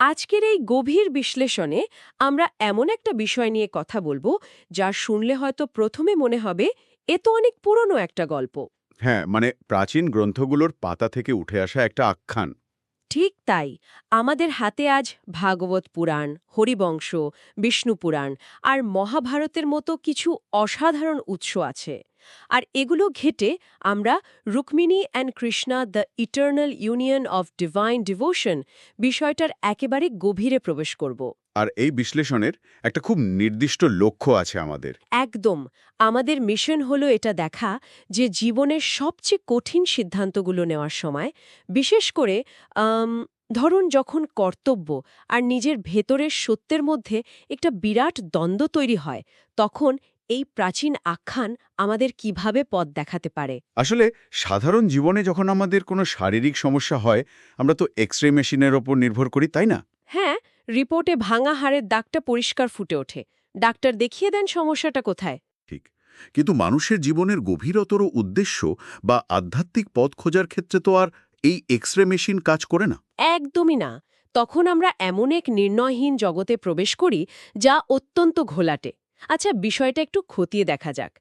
আজকের এই গভীর বিশ্লেষণে আমরা এমন একটা বিষয় নিয়ে কথা বলবো যা শুনলে হয়তো প্রথমে মনে হবে এ তো অনেক পুরনো একটা গল্প। হ্যাঁ, মানে প্রাচীন গ্রন্থগুলোর পাতা থেকে উঠে আসা একটা আখ্যান। ঠিক তাই, আমাদের হাতে আজ ভাগবত পুরাণ, হরিবংশ, বিষ্ণু পুরাণ আর মহাভারতের মতো কিছু অসাধারণ উৎস আছে। আর এগুলো ঘেঁটে আমরা Rukmini and Krishna the eternal union of divine devotion বিষয়টার একেবারে গভীরে প্রবেশ করব। আর এই বিশ্লেষণের একটা খুব নির্দিষ্ট লক্ষ্য আছে আমাদের। একদম, আমাদের মিশন হলো এটা দেখা যে জীবনের সবচেয়ে কঠিন সিদ্ধান্তগুলো নেওয়ার সময়, বিশেষ করে ধরুন যখন কর্তব্য আর নিজের ভেতরের সত্যের মধ্যে একটা বিরাট দ্বন্দ্ব তৈরি হয়, তখন এই প্রাচীন আখ্যান আমাদের কিভাবে পথ দেখাতে পারে। আসলে সাধারণ জীবনে যখন আমাদের কোনো শারীরিক সমস্যা হয়, আমরা তো এক্স-রে মেশিনের ওপর নির্ভর করি, তাই না? হ্যাঁ, রিপোর্টে ভাঙা হাড়ের দাগটা পরিষ্কার ফুটে ওঠে, ডাক্তার দেখিয়ে দেন সমস্যাটা কোথায়। ঠিক। কিন্তু মানুষের জীবনের গভীরতর উদ্দেশ্য বা আধ্যাত্মিক পথ খোঁজার ক্ষেত্রে তো আর এই এক্স-রে মেশিন কাজ করে না। একদমই না। তখন আমরা এমন এক নির্ণয়হীন জগতে প্রবেশ করি যা অত্যন্ত ঘোলাটে। আচ্ছা, বিষয়টা একটু খতিয়ে দেখা যাক।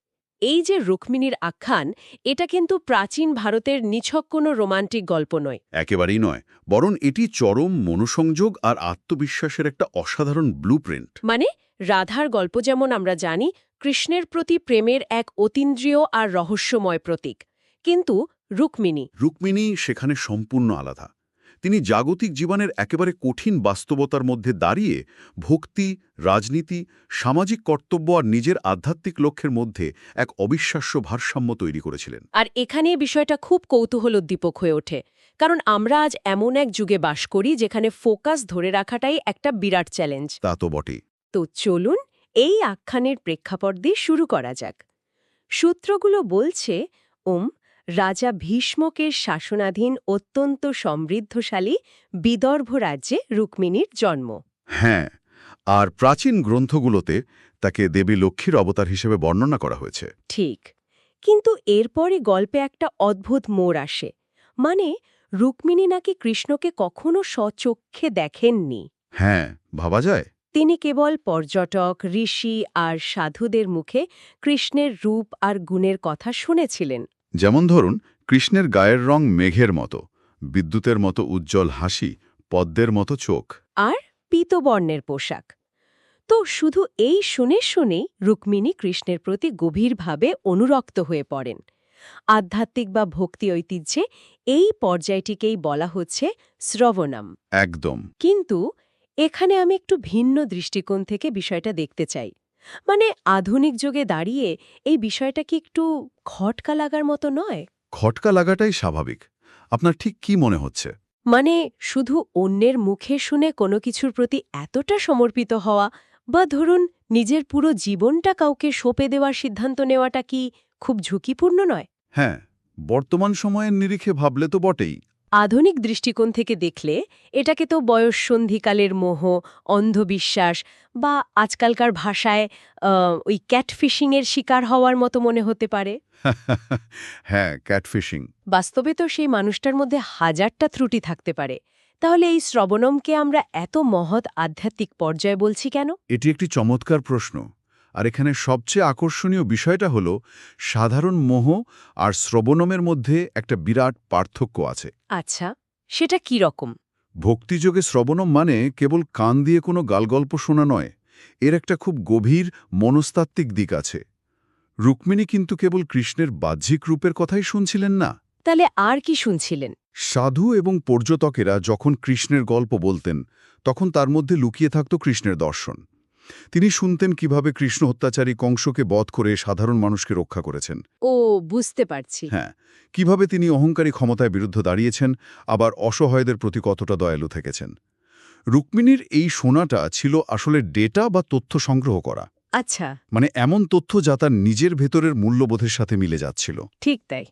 এই যে রুক্মিণীর আখ্যান, এটা কিন্তু প্রাচীন ভারতের নিছক কোনো রোমান্টিক গল্প নয়। একেবারেই নয়, বরং এটি চরম মনোসংযোগ আর আত্মবিশ্বাসের একটা অসাধারণ ব্লুপ্রিন্ট। মানে, রাধার গল্প যেমন আমরা জানি কৃষ্ণের প্রতি প্রেমের এক অতীন্দ্রিয় আর রহস্যময় প্রতীক, কিন্তু রুক্মিণী সেখানে সম্পূর্ণ আলাদা। তিনি জাগতিক জীবনের একেবারে কঠিন বাস্তবতার মধ্যে দাঁড়িয়ে ভক্তি, রাজনীতি, সামাজিক কর্তব্য আর নিজের আধ্যাত্মিক লক্ষ্যের মধ্যে এক অবিশ্বাস্য ভারসাম্য তৈরি করেছিলেন। আর এখানে বিষয়টা খুব কৌতূহলোদ্দীপক হয়ে ওঠে, কারণ আমরা আজ এমন এক যুগে বাস করি যেখানে ফোকাস ধরে রাখাটাই একটা বিরাট চ্যালেঞ্জ। তা তো বটেই। তো চলুন এই আখ্যানের প্রেক্ষাপট দিয়ে শুরু করা যাক। সূত্রগুলো বলছে, রাজা ভীষ্মকের শাসনাধীন অত্যন্ত সমৃদ্ধশালী বিদর্ভ রাজ্যে রুক্মিণীর জন্ম। হ্যাঁ, আর প্রাচীন গ্রন্থগুলোতে তাকে দেবী লক্ষ্মীর অবতার হিসেবে বর্ণনা করা হয়েছে। ঠিক, কিন্তু এরপরই গল্পে একটা অদ্ভুত মোড় আসে। মানে, রুক্মিণী নাকি কৃষ্ণকে কখনো স্বচক্ষে দেখেননি। হ্যাঁ, ভাবা যায়। তিনি কেবল পর্যটক, ঋষি আর সাধুদের মুখে কৃষ্ণের রূপ আর গুণের কথা শুনেছিলেন। যেমন ধরুন, কৃষ্ণের গায়ের রং মেঘের মতো, বিদ্যুতের মতো উজ্জ্বল হাসি, পদ্মের মতো চোখ। আর পীতবর্ণের পোশাক। তো শুধু এই শুনে শুনেই রুক্মিণী কৃষ্ণের প্রতি গভীরভাবে অনুরক্ত হয়ে পড়েন। আধ্যাত্মিক বা ভক্তি ঐতিহ্যে এই পর্যায়টিকেই বলা হচ্ছে শ্রবণম। একদম। কিন্তু এখানে আমি একটু ভিন্ন দৃষ্টিকোণ থেকে বিষয়টা দেখতে চাই। মানে, আধুনিক যুগে দাঁড়িয়ে এই বিষয়টা কি একটু খটকা লাগার মতো নয়? খটকা লাগাটাই স্বাভাবিক। আপনার ঠিক কি মনে হচ্ছে? মানে, শুধু অন্যের মুখে শুনে কোনো কিছুর প্রতি এতটা সমর্পিত হওয়া, বা ধরুন নিজের পুরো জীবনটা কাউকে সঁপে দেওয়ার সিদ্ধান্ত নেওয়াটা কি খুব ঝুঁকিপূর্ণ নয়? হ্যাঁ, বর্তমান সময়ের নিরিখে ভাবলে তো বটেই। আধুনিক দৃষ্টিকোণ থেকে দেখলে এটাকে তো বয়ঃসন্ধিকালের মোহ, অন্ধবিশ্বাস বা আজকালকার ভাষায় ওই ক্যাটফিশিংয়ের শিকার হওয়ার মতো মনে হতে পারে। হ্যাঁ, ক্যাটফিশিং। বাস্তবে তো সেই মানুষটার মধ্যে হাজারটা ত্রুটি থাকতে পারে। তাহলে এই শ্রবণমকে আমরা এত মহৎ আধ্যাত্মিক পর্যায়ে বলছি কেন? এটি একটি চমৎকার প্রশ্ন। আর এখানে সবচেয়ে আকর্ষণীয় বিষয়টা হলো সাধারণ মোহ আর শ্রবণমের মধ্যে একটা বিরাট পার্থক্য আছে। আচ্ছা, সেটা কি রকম? ভক্তিযোগে শ্রবণম মানে কেবল কান দিয়ে কোনো গালগল্প শোনা নয়, এর একটা খুব গভীর মনস্তাত্ত্বিক দিক আছে। রুক্মিণী কিন্তু কেবল কৃষ্ণের বাহ্যিক রূপের কথাই শুনছিলেন না। তাহলে আর কি শুনছিলেন? সাধু এবং পর্যটকেরা যখন কৃষ্ণের গল্প বলতেন, তখন তার মধ্যে লুকিয়ে থাকত কৃষ্ণের দর্শন। তিনি শুনতেন কিভাবে কৃষ্ণ অত্যাচারী কংসকে বধ করে সাধারণ মানুষকে রক্ষা করেছেন। ও, বুঝতে পারছি। হ্যাঁ, কিভাবে তিনি অহংকারী ক্ষমতায় বিরুদ্ধে দাঁড়িয়েছেন, আবার অসহায়দের প্রতি কতটা দয়ালু থেকেছেন। রুক্মিণীর এই শোনাটা ছিল আসলে ডেটা বা তথ্য সংগ্রহ করা। আচ্ছা। মানে এমন তথ্য যা তার নিজের ভেতরের মূল্যবোধের সাথে মিলে যাচ্ছিল। ঠিক তাই।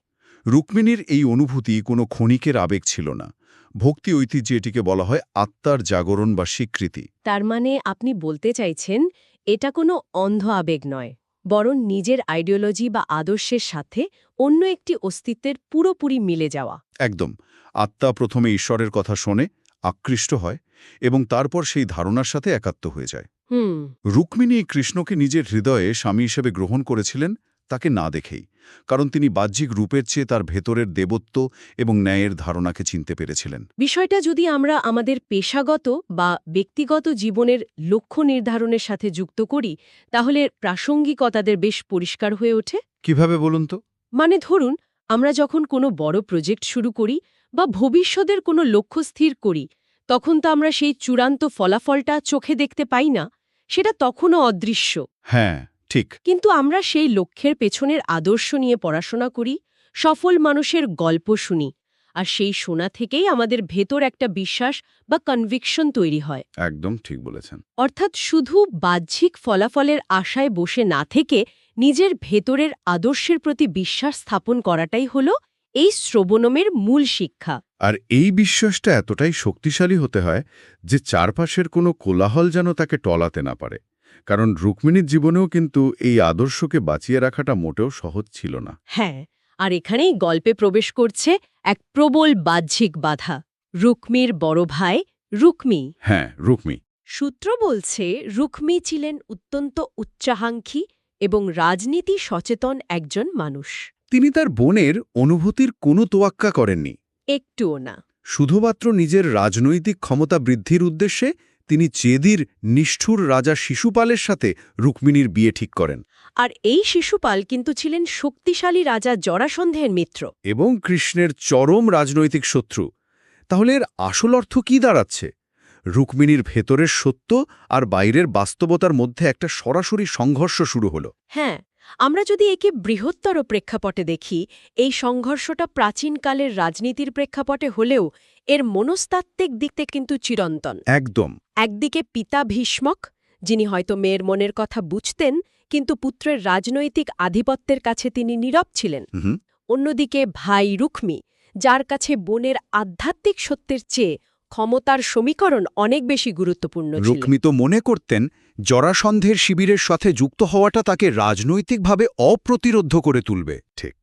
রুক্মিণীর এই অনুভূতি কোনো ক্ষণিকের আবেগ ছিল না। ভক্তি ঐতিহ্যে এটিকে বলা হয় আত্মার জাগরণ বা স্বীকৃতি। তার মানে আপনি বলতে চাইছেন এটা কোনো অন্ধ আবেগ নয়, বরং নিজের আইডিওলজি বা আদর্শের সাথে অন্য একটি অস্তিত্বের পুরোপুরি মিলে যাওয়া। একদম। আত্মা প্রথমে ঈশ্বরের কথা শোনে, আকৃষ্ট হয় এবং তারপর সেই ধারণার সাথে একাত্ম হয়ে যায়। হুম। রুক্মিণী কৃষ্ণকে নিজের হৃদয়ে স্বামী হিসেবে গ্রহণ করেছিলেন তাকে না দেখেই, কারণ তিনি বাহ্যিক রূপের চেয়ে তার ভেতরের দেবত্ব এবং ন্যায়ের ধারণাকে চিনতে পেরেছিলেন। বিষয়টা যদি আমরা আমাদের পেশাগত বা ব্যক্তিগত জীবনের লক্ষ্য নির্ধারণের সাথে যুক্ত করি, তাহলে প্রাসঙ্গিকতাদের বেশ পরিষ্কার হয়ে ওঠে। কিভাবে বলুন তো? মানে ধরুন, আমরা যখন কোনো বড় প্রজেক্ট শুরু করি বা ভবিষ্যতের কোনো লক্ষ্য স্থির করি, তখন তো আমরা সেই চূড়ান্ত ফলাফলটা চোখে দেখতে পাই না, সেটা তখনও অদৃশ্য। হ্যাঁ, ঠিক। কিন্তু আমরা সেই লক্ষ্যের পেছনের আদর্শ নিয়ে পড়াশোনা করি, সফল মানুষের গল্প শুনি, আর সেই শোনা থেকেই আমাদের ভেতর একটা বিশ্বাস বা কনভিকশন তৈরি হয়। একদম ঠিক বলেছেন। অর্থাৎ শুধু বাহ্যিক ফলাফলের আশায় বসে না থেকে নিজের ভেতরের আদর্শের প্রতি বিশ্বাস স্থাপন করাটাই হল এই শ্রবণমের মূল শিক্ষা। আর এই বিশ্বাসটা এতটাই শক্তিশালী হতে হয় যে চারপাশের কোনো কোলাহল যেন তাকে টলাতে না পারে। কারণ রুক্মিণীর জীবনেও কিন্তু এই আদর্শকে বাঁচিয়ে রাখাটা মোটেও সহজ ছিল না। হ্যাঁ, আর এখানেই গল্পে প্রবেশ করছে এক প্রবল বাহ্যিক বাধা, রুক্মির বড় ভাই রুক্মী। হ্যাঁ, রুক্মী। সূত্র বলছে রুক্মী ছিলেন অত্যন্ত উচ্চাকাঙ্ক্ষী এবং রাজনীতি সচেতন একজন মানুষ। তিনি তার বোনের অনুভূতির কোনো তোয়াক্কা করেননি। একটুও না। শুধুমাত্র নিজের রাজনৈতিক ক্ষমতা বৃদ্ধির উদ্দেশ্যে তিনি চেদির নিষ্ঠুর রাজা শিশুপালের সাথে রুক্মিণীর বিয়ে ঠিক করেন। আর এই শিশুপাল কিন্তু ছিলেন শক্তিশালী রাজা জরাসন্ধের মিত্র। এবং কৃষ্ণের চরম রাজনৈতিক শত্রু। তাহলে এর আসল অর্থ কি দাঁড়াচ্ছে? রুক্মিণীর ভেতরের সত্য আর বাইরের বাস্তবতার মধ্যে একটা সরাসরি সংঘর্ষ শুরু হলো। হ্যাঁ, আমরা যদি একে বৃহত্তর প্রেক্ষাপটে দেখি, এই সংঘর্ষটা প্রাচীনকালের রাজনীতির প্রেক্ষাপটে হলেও এর মনস্তাত্ত্বিক দিকতে কিন্তু চিরন্তন। একদম। একদিকে পিতা ভীষ্মক, যিনি হয়তো মেয়ের মনের কথা বুঝতেন, কিন্তু পুত্রের রাজনৈতিক আধিপত্যের কাছে তিনি নীরব ছিলেন। হুম। অন্যদিকে ভাই রুক্মী, যার কাছে বোনের আধ্যাত্মিক সত্যের চেয়ে ক্ষমতার সমীকরণ অনেক বেশি গুরুত্বপূর্ণ ছিল। রুক্মী তো মনে করতেন জরাসন্ধের শিবিরের সাথে যুক্ত হওয়াটা তাকে রাজনৈতিকভাবে অপ্রতিরোধ্য করে তুলবে। ঠিক।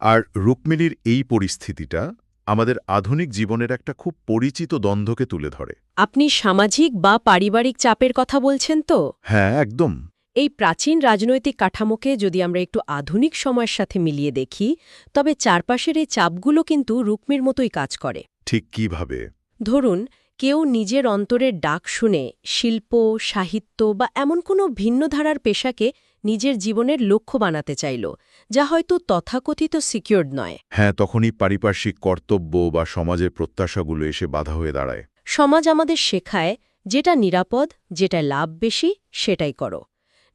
আর রুক্মিণীর এই পরিস্থিতিটা আমাদের আধুনিক জীবনের একটা খুব পরিচিত দ্বন্দ্বকে তুলে ধরে। আপনি সামাজিক বা পারিবারিক চাপের কথা বলছেন তো? হ্যাঁ, একদম। এই প্রাচীন রাজনৈতিক কাঠামোকে যদি আমরা একটু আধুনিক সময়ের সাথে মিলিয়ে দেখি, তবে চারপাশের এই চাপগুলো কিন্তু রুক্মীর মতোই কাজ করে। ঠিক কিভাবে? ধরুন, কেউ নিজের অন্তরের ডাক শুনে শিল্প, সাহিত্য বা এমন কোনো ভিন্ন ধারার পেশাকে নিজের জীবনের লক্ষ্য বানাতে চাইল, যা হয়তো তথাকথিত সিকিউরড নয়। হ্যাঁ, তখনই পারিপার্শ্বিক কর্তব্য বা সমাজের প্রত্যাশাগুলো এসে বাধা হয়ে দাঁড়ায়। সমাজ আমাদের শেখায়, যেটা নিরাপদ, যেটা লাভ বেশি, সেটাই করো।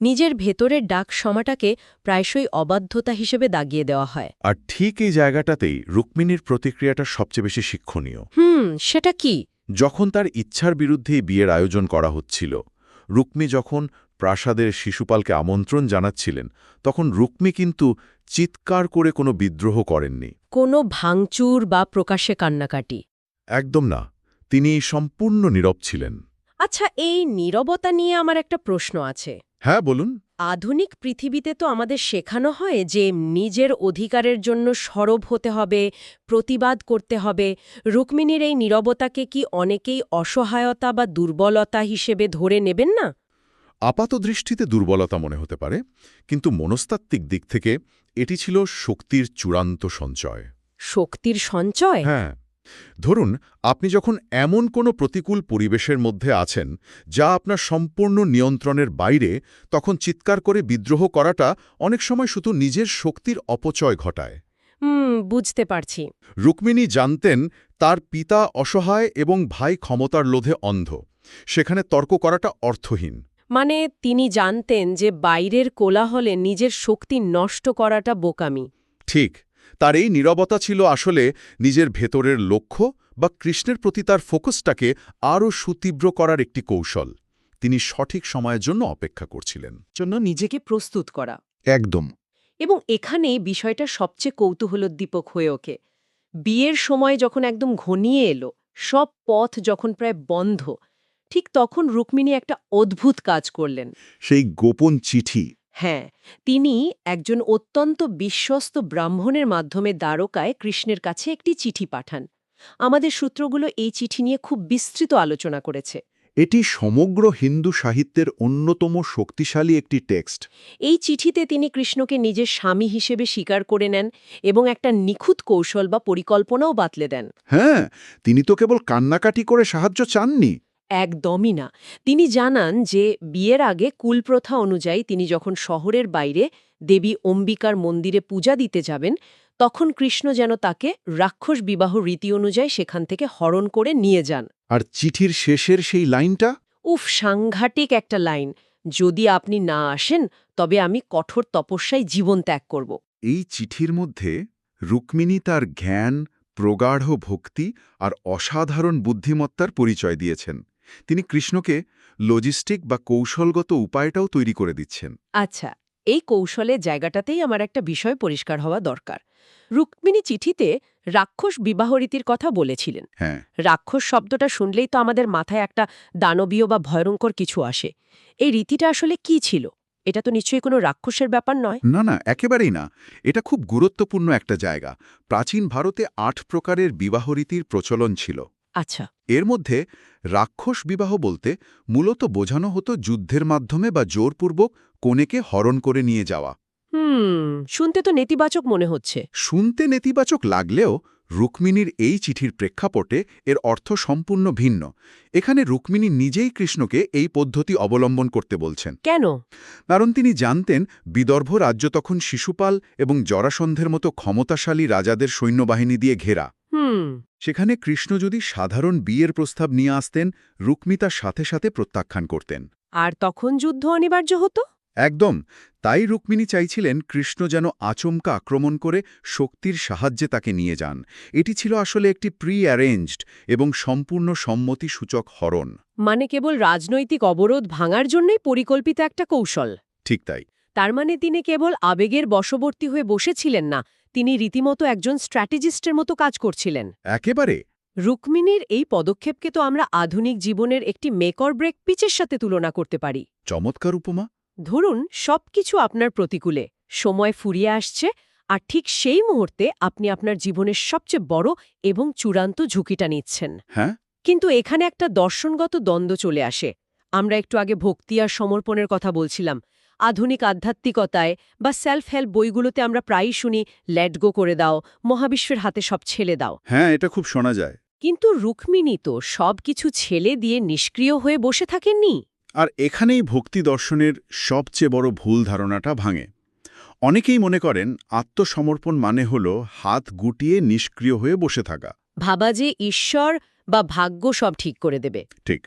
নিজের ভেতরের ডাক সমাটাকে প্রায়শই অবাধ্যতা হিসেবে দাগিয়ে দেওয়া হয়। আর ঠিক এই জায়গাটাতেই রুক্মিণীর প্রতিক্রিয়াটা সবচেয়ে বেশি শিক্ষণীয়। সেটা কি? যখন তার ইচ্ছার বিরুদ্ধেই বিয়ের আয়োজন করা হচ্ছিল, রুক্মী যখন প্রাসাদের শিশুপালকে আমন্ত্রণ জানাচ্ছিলেন, তখন রুক্মী কিন্তু চিৎকার করে কোনো বিদ্রোহ করেননি। কোনো ভাঙচুর বা প্রকাশ্যে কান্নাকাটি? একদম না। তিনি সম্পূর্ণ নীরব ছিলেন। আচ্ছা, এই নীরবতা নিয়ে আমার একটা প্রশ্ন আছে। হ্যাঁ, বলুন। আধুনিক পৃথিবীতে তো আমাদের শেখানো হয় যে নিজের অধিকারের জন্য সরব হতে হবে, প্রতিবাদ করতে হবে। রুক্মিণীর এই নীরবতাকে কি অনেকেই অসহায়তা বা দুর্বলতা হিসেবে ধরে নেবেন না? আপাতদৃষ্টিতে দুর্বলতা মনে হতে পারে, কিন্তু মনস্তাত্ত্বিক দিক থেকে এটি ছিল শক্তির চূড়ান্ত সঞ্চয়। শক্তির সঞ্চয়? হ্যাঁ। ধরুন, আপনি যখন এমন কোনো প্রতিকূল পরিবেশের মধ্যে আছেন যা আপনার সম্পূর্ণ নিয়ন্ত্রণের বাইরে, তখন চিৎকার করে বিদ্রোহ করাটা অনেক সময় শুধু নিজের শক্তির অপচয় ঘটায়। বুঝতে পারছি। রুক্মিণী জানতেন তার পিতা অসহায় এবং ভাই ক্ষমতার লোভে অন্ধ। সেখানে তর্ক করাটা অর্থহীন। মানে তিনি জানতেন যে বাইরের কোলাহলে নিজের শক্তি নষ্ট করাটা বোকামি। ঠিক। তার এই নীরবতা ছিল আসলে নিজের ভেতরের লক্ষ্য বা কৃষ্ণের প্রতি তার ফোকাসটাকে আরও সুতীব্র করার একটি কৌশল। তিনি সঠিক সময়ের জন্য অপেক্ষা করছিলেন। জন্য নিজেকে প্রস্তুত করা। একদম। এবং এখানেই বিষয়টা সবচেয়ে কৌতূহলোদ্দীপক হয়ে ওঠে। বিয়ের সময় যখন একদম ঘনিয়ে এলো, সব পথ যখন প্রায় বন্ধ, ঠিক তখন রুক্মিণী একটা অদ্ভুত কাজ করলেন। সেই গোপন চিঠি। হ্যাঁ, তিনি একজন অত্যন্ত বিশ্বস্ত ব্রাহ্মণের মাধ্যমে দ্বারকায় কৃষ্ণের কাছে একটি চিঠি পাঠান। আমাদের সূত্রগুলো এই চিঠি নিয়ে খুব বিস্তৃত আলোচনা করেছে। এটি সমগ্র হিন্দু সাহিত্যের অন্যতম শক্তিশালী একটি টেক্সট। এই চিঠিতে তিনি কৃষ্ণকে নিজের স্বামী হিসেবে স্বীকার করে নেন এবং একটা নিখুঁত কৌশল বা পরিকল্পনাও বাতলে দেন। হ্যাঁ, তিনি তো কেবল কান্নাকাটি করে সাহায্য চাননি। একদমই না। তিনি জানান যে বিয়ের আগে কুলপ্রথা অনুযায়ী তিনি যখন শহরের বাইরে দেবী অম্বিকার মন্দিরে পূজা দিতে যাবেন, তখন কৃষ্ণ যেন তাকে রাক্ষস বিবাহ রীতি অনুযায়ী সেখান থেকে হরণ করে নিয়ে যান। আর চিঠির শেষের সেই লাইনটা, উফ, সাংঘাতিক একটা লাইন! যদি আপনি না আসেন তবে আমি কঠোর তপস্যায় জীবন ত্যাগ করব। এই চিঠির মধ্যে রুক্মিণী তার জ্ঞান, প্রগাঢ় ভক্তি আর অসাধারণ বুদ্ধিমত্তার পরিচয় দিয়েছেন। তিনি কৃষ্ণকে লজিস্টিক বা কৌশলগত উপায়টাও তৈরি করে দিচ্ছেন। আচ্ছা, এই কৌশলের জায়গাটাতেই আমার একটা বিষয় পরিষ্কার হওয়া দরকার। রুক্মিণী চিঠিতে রাক্ষস বিবাহ রীতির কথা বলেছিলেন। হ্যাঁ, রাক্ষস শব্দটা শুনলেই তো আমাদের মাথায় একটা দানবীয় বা ভয়ঙ্কর কিছু আসে। এই রীতিটা আসলে কি ছিল? এটা তো নিশ্চয়ই কোনো রাক্ষসের ব্যাপার নয়। না না, একেবারেই না। এটা খুব গুরুত্বপূর্ণ একটা জায়গা। প্রাচীন ভারতে ৮ প্রকারের বিবাহরীতির প্রচলন ছিল। আচ্ছা। এর মধ্যে রাক্ষস বিবাহ বলতে মূলত বোঝানো হতো যুদ্ধের মাধ্যমে বা জোরপূর্বক কনেকে হরণ করে নিয়ে যাওয়া। শুনতে তো নেতিবাচক মনে হচ্ছে। শুনতে নেতিবাচক লাগলেও রুক্মিণীর এই চিঠির প্রেক্ষাপটে এর অর্থ সম্পূর্ণ ভিন্ন। এখানে রুক্মিণী নিজেই কৃষ্ণকে এই পদ্ধতি অবলম্বন করতে বলছেন। কেন? কারণ তিনি জানতেন বিদর্ভ রাজ্য তখন শিশুপাল এবং জরাসন্ধের মতো ক্ষমতাশালী রাজাদের সৈন্যবাহিনী দিয়ে ঘেরা। সেখানে কৃষ্ণ যদি সাধারণ বিয়ের প্রস্তাব নিয়ে আসতেন, রুক্মী তার সাথে সাথে প্রত্যাখ্যান করতেন। আর তখন যুদ্ধ অনিবার্য হতো? একদম। তাই রুক্মিণী চাইছিলেন কৃষ্ণ যেন আচমকা আক্রমণ করে শক্তির সাহায্যে তাকে নিয়ে যান। এটি ছিল আসলে একটি প্রি-অ্যারেঞ্জড এবং সম্পূর্ণ সম্মতিসূচক হরণ। মানে কেবল রাজনৈতিক অবরোধ ভাঙার জন্যই পরিকল্পিত একটা কৌশল। ঠিক তাই। তার মানে তিনি কেবল আবেগের বশবর্তী হয়ে বসেছিলেন না, তিনি রীতিমতো একজন স্ট্র্যাটেজিস্টের মতো কাজ করছিলেন। একেবারে। রুক্মিণীর এই পদক্ষেপকে তো আমরা আধুনিক জীবনের একটি মেক অর ব্রেক পিচের সাথে তুলনা করতে পারি। চমৎকার উপমা। ধরুন সবকিছু আপনার প্রতিকূলে, সময় ফুরিয়ে আসছে, আর ঠিক সেই মুহূর্তে আপনি আপনার জীবনের সবচেয়ে বড় এবং চূড়ান্ত ঝুঁকিটা নিচ্ছেন। হ্যাঁ, কিন্তু এখানে একটা দর্শনগত দ্বন্দ্ব চলে আসে। আমরা একটু আগে ভক্তি আর সমর্পণের কথা বলছিলাম। আধুনিক আধ্যাত্মিকতায় বা সেলফ হেল্প বইগুলোতে আমরা প্রায়ই শুনি, লেট গো করে দাও, মহাবিশ্বের হাতে সব ছেড়ে দাও। হ্যাঁ, এটা খুব শোনা যায়। কিন্তু রুক্মিণী তো সবকিছু ছেলে দিয়ে নিষ্ক্রিয় হয়ে বসে থাকেননি। আর এখানেই ভক্তি দর্শনের সবচেয়ে বড় ভুল ধারণাটা ভাঙে। অনেকেই মনে করেন আত্মসমর্পণ মানে হল হাত গুটিয়ে নিষ্ক্রিয় হয়ে বসে থাকা। ভাবা যে ঈশ্বর বা ভাগ্য সব ঠিক করে দেবে। ঠিক।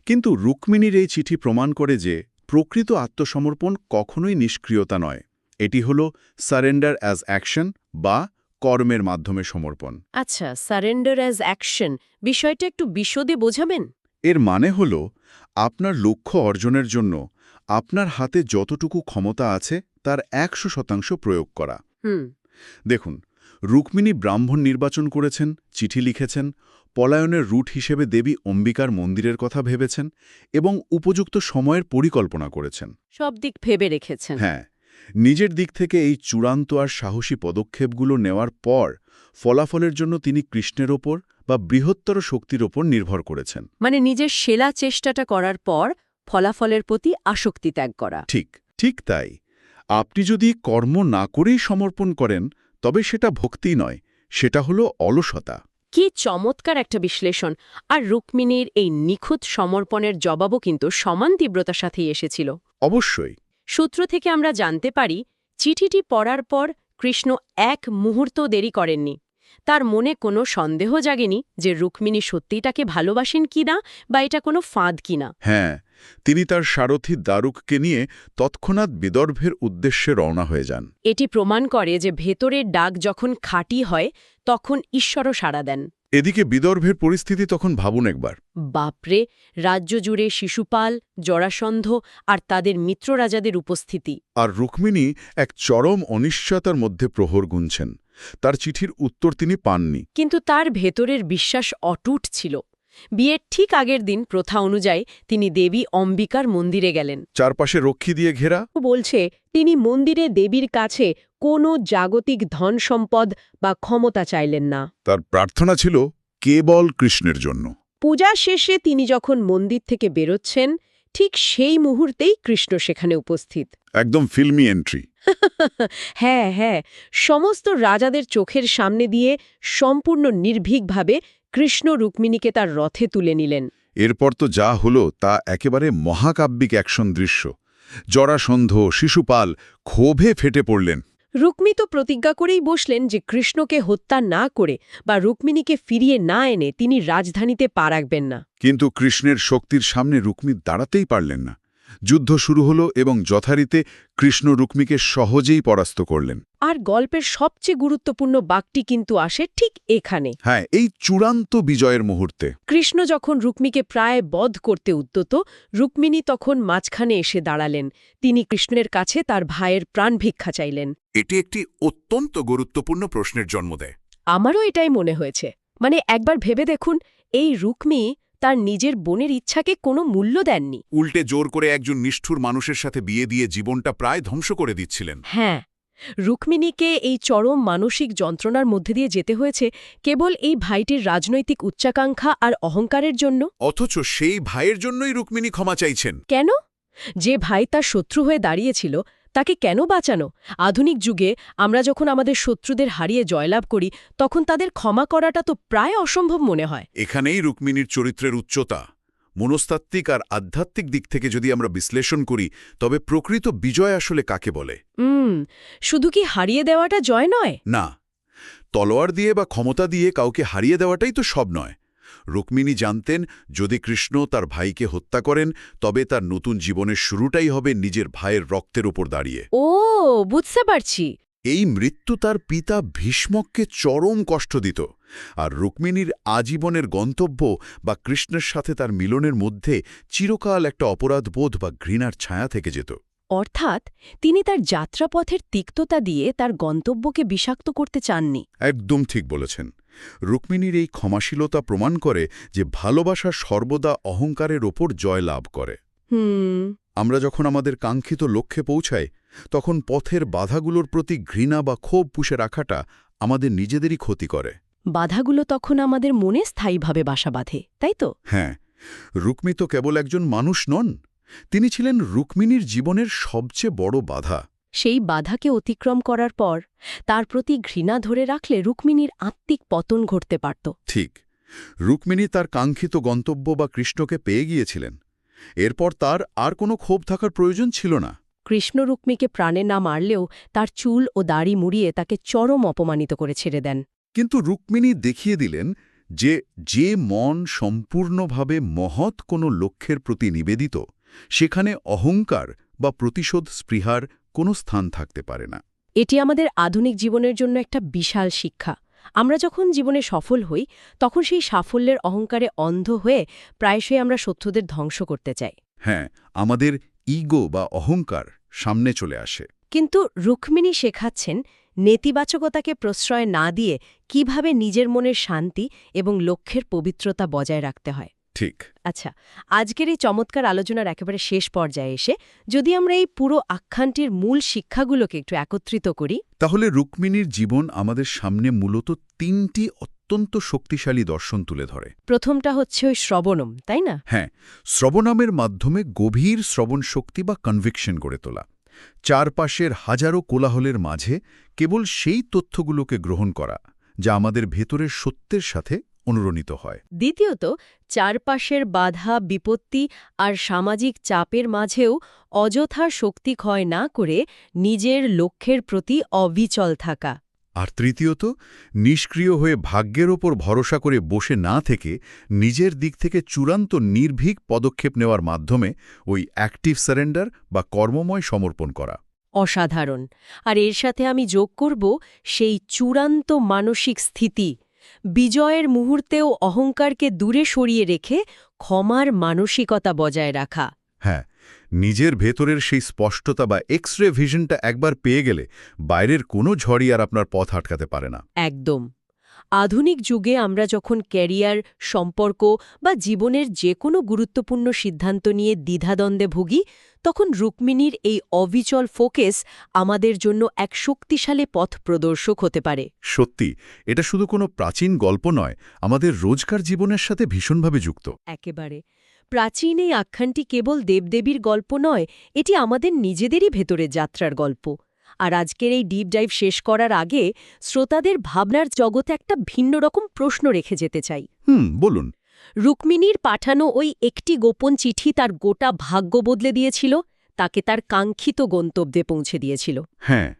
কিন্তু রুক্মিণীর এই চিঠি প্রমাণ করে যে প্রকৃত আত্মসমর্পণ কখনোই নিষ্ক্রিয়তা নয়। এটি হল সারেন্ডার অ্যাজ অ্যাকশন বা কর্মের মাধ্যমে সমর্পণ। আচ্ছা, সারেন্ডার অ্যাজ অ্যাকশন বিষয়টা একটু বিশদে বোঝাবেন? এর মানে হল আপনার লক্ষ্য অর্জনের জন্য আপনার হাতে যতটুকু ক্ষমতা আছে তার ১০০% প্রয়োগ করা। দেখুন, রুক্মিণী ব্রাহ্মণ নির্বাচন করেছেন, চিঠি লিখেছেন, পলায়নের রুট হিসেবে দেবী অম্বিকার মন্দিরের কথা ভেবেছেন এবং উপযুক্ত সময়ের পরিকল্পনা করেছেন। সব দিক ভেবে রেখেছেন। হ্যাঁ, নিজের দিক থেকে এই চূড়ান্ত আর সাহসী পদক্ষেপগুলো নেওয়ার পর ফলাফলের জন্য তিনি কৃষ্ণের ওপর বা বৃহত্তর শক্তির ওপর নির্ভর করেছেন। মানে নিজের সেরা চেষ্টাটা করার পর ফলাফলের প্রতি আসক্তি ত্যাগ করা। ঠিক, ঠিক তাই। আপনি যদি কর্ম না করেই সমর্পণ করেন, তবে সেটা ভক্তি নয়, সেটা হলো অলসতা। কি চমৎকার একটা বিশ্লেষণ! আর রুক্মিণীর এই নিখুঁত সমর্পণের জবাবও কিন্তু সমান তীব্রতার সাথেই এসেছিল। অবশ্যই। সূত্র থেকে আমরা জানতে পারি, চিঠিটি পড়ার পর কৃষ্ণ এক মুহূর্ত দেরি করেননি। তার মনে কোনো সন্দেহ জাগেনি যে রুক্মিণী সত্যিই তাকে ভালোবাসেন কিনা বা এটা কোনো ফাঁদ কিনা। হ্যাঁ, তিনি তার সারথি দারুককে নিয়ে তৎক্ষণাৎ বিদর্ভের উদ্দেশ্যে রওনা হয়ে যান। এটি প্রমাণ করে যে ভেতরের ডাক যখন খাঁটি হয় তখন ঈশ্বরও সাড়া দেন। এদিকে বিদর্ভের পরিস্থিতি তখন ভাবুন একবার। বাপরে, রাজ্য জুড়ে শিশুপাল, জরাসন্ধ আর তাদের মিত্র রাজাদের উপস্থিতি। আর রুক্মিণী এক চরম অনিশ্চয়তার মধ্যে প্রহর গুনছেন। তার চিঠির উত্তর তিনি পাননি। কিন্তু তার ভেতরের বিশ্বাস অটুট ছিল। বিয়ের ঠিক আগের দিন প্রথা অনুযায়ী তিনি দেবী অম্বিকার মন্দিরে গেলেন। চারপাশে রক্ষী দিয়ে ঘেরা। বলছে তিনি মন্দিরে দেবীর কাছে কোনো জাগতিক ধন সম্পদ বা ক্ষমতা চাইলেন না। তার প্রার্থনা ছিল কেবল কৃষ্ণের জন্য। পূজা শেষে তিনি যখন মন্দির থেকে বেরোচ্ছেন ঠিক সেই মুহূর্তেই কৃষ্ণ সেখানে উপস্থিত। একদম ফিল্মি এন্ট্রি। হ্যাঁ হ্যাঁ, সমস্ত রাজাদের চোখের সামনে দিয়ে সম্পূর্ণ নির্ভীকভাবে কৃষ্ণ রুক্মিণীকে তার রথে তুলে নিলেন। এরপর তো যা হলো তা একেবারে মহাকাব্যিক অ্যাকশন দৃশ্য। জরাসন্ধ, শিশুপাল ক্ষোভে ফেটে পড়লেন। রুক্মী তো প্রতিজ্ঞা করেই বসলেন যে কৃষ্ণকে হত্যা না করে বা রুক্মিণীকে ফিরিয়ে না এনে তিনি রাজধানীতে পা রাখবেন না। কিন্তু কৃষ্ণের শক্তির সামনে রুক্মী দাঁড়াতেই পারলেন না। যুদ্ধ শুরু হলো এবং যথারীতে কৃষ্ণ রুক্মীকে সহজেই পরাস্ত করলেন। আর গল্পের সবচেয়ে গুরুত্বপূর্ণ বাঁকটি কিন্তু আসে ঠিক এখানে। হ্যাঁ, এই চূড়ান্ত বিজয়ের মুহূর্তে। কৃষ্ণ যখন রুক্মীকে প্রায় বধ করতে উদ্যত, রুক্মিণী তখন মাঝখানে এসে দাঁড়ালেন। তিনি কৃষ্ণের কাছে তার ভাইয়ের প্রাণ ভিক্ষা চাইলেন। এটি একটি অত্যন্ত গুরুত্বপূর্ণ প্রশ্নের জন্ম দেয়। আমারও এটাই মনে হয়েছে। মানে একবার ভেবে দেখুন, এই রুক্মী তার নিজের বোনের ইচ্ছাকে কোনো মূল্য দেননি। উল্টে জোর করে একজন নিষ্ঠুর মানুষের সাথে বিয়ে দিয়ে জীবনটা প্রায় ধ্বংস করে দিচ্ছিলেন। হ্যাঁ, রুক্মিণীকে এই চরম মানসিক যন্ত্রণার মধ্যে দিয়ে যেতে হয়েছে কেবল এই ভাইটির রাজনৈতিক উচ্চাকাঙ্ক্ষা আর অহংকারের জন্য। অথচ সেই ভাইয়ের জন্যই রুক্মিণী ক্ষমা চাইছেন। কেন? যে ভাই তার শত্রু হয়ে দাঁড়িয়েছিল তাকে কেন বাঁচানো? আধুনিক যুগে আমরা যখন আমাদের শত্রুদের হারিয়ে জয়লাভ করি তখন তাদের ক্ষমা করাটা তো প্রায় অসম্ভব মনে হয়। এখানেই রুক্মিণীর চরিত্রের উচ্চতা। মনস্তাত্ত্বিক আর আধ্যাত্মিক দিক থেকে যদি আমরা বিশ্লেষণ করি তবে প্রকৃত বিজয় আসলে কাকে বলে? শুধু কি হারিয়ে দেওয়াটা জয় নয়? না, তলোয়ার দিয়ে বা ক্ষমতা দিয়ে কাউকে হারিয়ে দেওয়াটাই তো সব নয়। রুক্মিণী জানতেন যদি কৃষ্ণ তার ভাইকে হত্যা করেন তবে তার নতুন জীবনের শুরুটাই হবে নিজের ভাইয়ের রক্তের উপর দাঁড়িয়ে। ও, বুঝতে পারছি। এই মৃত্যু তার পিতা ভীষ্মককে চরম কষ্ট দিত, আর রুক্মিণীর আজীবনের গন্তব্য বা কৃষ্ণের সাথে তার মিলনের মধ্যে চিরকাল একটা অপরাধবোধ বা ঘৃণার ছায়া থেকে যেত। অর্থাৎ তিনি তার যাত্রাপথের তিক্ততা দিয়ে তার গন্তব্যকে বিষাক্ত করতে চাননি। একদম ঠিক বলেছেন। রুক্মিণীর এই ক্ষমাশীলতা প্রমাণ করে যে ভালোবাসা সর্বদা অহংকারের ওপর জয় লাভ করে। আমরা যখন আমাদের কাঙ্ক্ষিত লক্ষ্যে পৌঁছাই তখন পথের বাধাগুলোর প্রতি ঘৃণা বা ক্ষোভ পুষে রাখাটা আমাদের নিজেদেরই ক্ষতি করে। বাধাগুলো তখন আমাদের মনে স্থায়ীভাবে বাসা বাঁধে, তাই তো? হ্যাঁ, রুক্মী তো কেবল একজন মানুষ নন, তিনি ছিলেন রুক্মিণীর জীবনের সবচেয়ে বড় বাধা। সেই বাধাকে অতিক্রম করার পর তার প্রতি ঘৃণা ধরে রাখলে রুক্মিণীর আত্মিক পতন ঘটতে পারত। ঠিক, রুক্মিণী তার কাঙ্ক্ষিত গন্তব্য বা কৃষ্ণকে পেয়ে গিয়েছিলেন। এরপর তার আর কোনো ক্ষোভ থাকার প্রয়োজন ছিল না। কৃষ্ণ রুক্মীকে প্রাণে না মারলেও তার চুল ও দাড়ি মুড়িয়ে তাকে চরম অপমানিত করে ছেড়ে দেন। কিন্তু রুক্মিণী দেখিয়ে দিলেন যে মন সম্পূর্ণভাবে মহৎ কোনো লক্ষ্যের প্রতি নিবেদিত, সেখানে অহংকার বা প্রতিশোধ স্পৃহার কোনো স্থান থাকতে পারে না। এটি আমাদের আধুনিক জীবনের জন্য একটা বিশাল শিক্ষা। আমরা যখন জীবনে সফল হই তখন সেই সাফল্যের অহংকারে অন্ধ হয়ে প্রায়শই আমরা শত্রুদের ধ্বংস করতে চাই। হ্যাঁ, আমাদের ইগো বা অহংকার সামনে চলে আসে। কিন্তু রুক্মিণী শেখাচ্ছেন নেতিবাচকতাকে প্রশ্রয় না দিয়ে কিভাবে নিজের মনের শান্তি এবং লক্ষ্যের পবিত্রতা বজায় রাখতে হয়। ঠিক। আচ্ছা, আজকের এই চমৎকার আলোচনার একেবারে শেষ পর্যায়ে এসে যদি আমরা এই পুরো আখ্যানটির মূল শিক্ষাগুলোকে একটু একত্রিত করি, তাহলে রুক্মিণীর জীবন আমাদের সামনে মূলত তিনটি অত্যন্ত শক্তিশালী দর্শন তুলে ধরে। প্রথমটা হচ্ছে ওই শ্রবণম, তাই না? হ্যাঁ, শ্রবণামের মাধ্যমে গভীর শ্রবণ শক্তি বা কনভিকশন গড়ে তোলা। চারপাশের হাজারো কোলাহলের মাঝে কেবল সেই তথ্যগুলোকে গ্রহণ করা যা আমাদের ভেতরের সত্যের সাথে অনুরণিত হয়। দ্বিতীয়ত, চারপাশের বাধা, বিপত্তি আর সামাজিক চাপের মাঝেও অযথা শক্তি ক্ষয় না করে নিজের লক্ষ্যের প্রতি অবিচল থাকা। আর তৃতীয়ত, নিষ্ক্রিয় হয়ে ভাগ্যের ওপর ভরসা করে বসে না থেকে নিজের দিক থেকে চূড়ান্ত নির্ভীক পদক্ষেপ নেওয়ার মাধ্যমে ওই অ্যাক্টিভ সারেন্ডার বা কর্মময় সমর্পণ করা। অসাধারণ। আর এর সাথে আমি যোগ করব সেই চূড়ান্ত মানসিক স্থিতি, বিজয়ের মুহূর্তেও অহংকারকে দূরে সরিয়ে রেখে ক্ষমার মানসিকতা বজায় রাখা। হ্যাঁ, নিজের ভেতরের সেই স্পষ্টতা বা এক্স-রে ভিশনটা একবার পেয়ে গেলে বাইরের কোনো ঝড়ই আর আপনার পথ আটকাতে পারে না। একদম। আধুনিক যুগে আমরা যখন ক্যারিয়ার, সম্পর্ক বা জীবনের যে কোনো গুরুত্বপূর্ণ সিদ্ধান্ত নিয়ে দ্বিধাদ্বন্দ্বে ভুগি, তখন রুক্মিণীর এই অবিচল ফোকাস আমাদের জন্য এক শক্তিশালী পথ প্রদর্শক হতে পারে। সত্যি, এটা শুধু কোনো প্রাচীন গল্প নয়, আমাদের রোজকার জীবনের সাথে ভীষণভাবে যুক্ত। একেবারে। প্রাচীন এই আখ্যানটি কেবল দেবদেবীর গল্প নয়, এটি আমাদের নিজেদেরই ভেতরের যাত্রার গল্প। আর আজকের এই ডিপ ডাইভ শেষ করার আগে শ্রোতাদের ভাবনার জগতে একটা ভিন্ন রকম প্রশ্ন রেখে যেতে চাই। বলুন। রুক্মিণীর পাঠানো ওই একটি গোপন চিঠি তার গোটা ভাগ্য বদলে দিয়েছিল, তাকে তার কাঙ্ক্ষিত গন্তব্যে পৌঁছে দিয়েছিল। হ্যাঁ।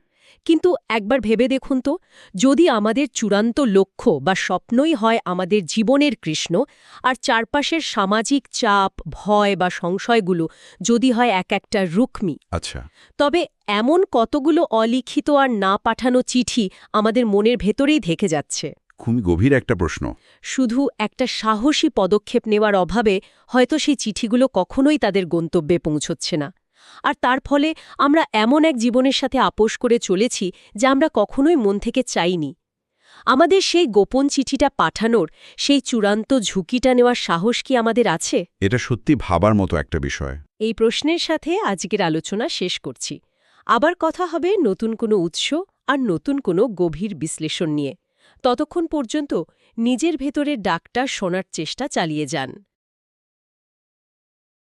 কিন্তু একবার ভেবে দেখুন তো, যদি আমাদের চূড়ান্ত লক্ষ্য বা স্বপ্নই হয় আমাদের জীবনের কৃষ্ণ, আর চারপাশের সামাজিক চাপ, ভয় বা সংশয়গুলো যদি হয় এক একটা রুক্মী, আচ্ছা। তবে এমন কতগুলো অলিখিত আর না পাঠানো চিঠি আমাদের মনের ভেতরেই থেকে যাচ্ছে। খুবই গভীর একটা প্রশ্ন। শুধু একটা সাহসী পদক্ষেপ নেওয়ার অভাবে হয়তো সেই চিঠিগুলো কখনোই তাদের গন্তব্যে পৌঁছচ্ছে না। আর তার ফলে আমরা এমন এক জীবনের সাথে আপোস করে চলেছি যা আমরা কখনোই মন থেকে চাইনি। আমাদের সেই গোপন চিঠিটা পাঠানোর, সেই চূড়ান্ত ঝুঁকিটা নেওয়ার সাহস কি আমাদের আছে? এটা সত্যি ভাবার মতো একটা বিষয়। এই প্রশ্নের সাথে আজকের আলোচনা শেষ করছি। আবার কথা হবে নতুন কোনো উৎস আর নতুন কোনো গভীর বিশ্লেষণ নিয়ে। ততক্ষণ পর্যন্ত নিজের ভেতরের ডাকটা শোনার চেষ্টা চালিয়ে যান।